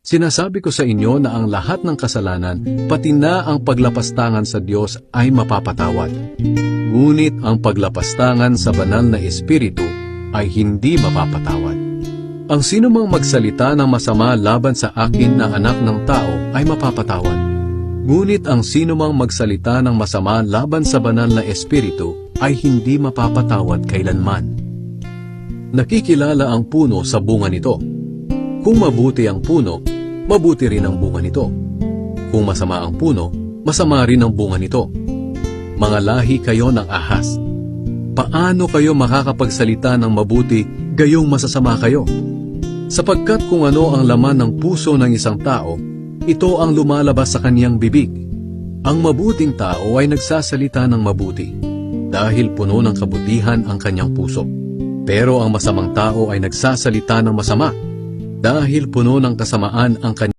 Sinasabi ko sa inyo na ang lahat ng kasalanan, pati na ang paglapastangan sa Diyos ay mapapatawad. Ngunit ang paglapastangan sa banal na Espiritu ay hindi mapapatawad. Ang sinumang magsalita ng masama laban sa akin na anak ng tao ay mapapatawad. Ngunit ang sinumang magsalita ng masama laban sa banal na Espiritu ay hindi mapapatawad kailanman. Nakikilala ang puno sa bunga nito. Kung mabuti ang puno, mabuti rin ang bunga nito. Kung masama ang puno, masama rin ang bunga nito. Mga lahi kayo ng ahas. Paano kayo makakapagsalita ng mabuti gayong masasama kayo? Sapagkat kung ano ang laman ng puso ng isang tao, ito ang lumalabas sa kaniyang bibig. Ang mabuting tao ay nagsasalita ng mabuti, dahil puno ng kabutihan ang kanyang puso. Pero ang masamang tao ay nagsasalita ng masama, dahil puno ng kasamaan ang kanyang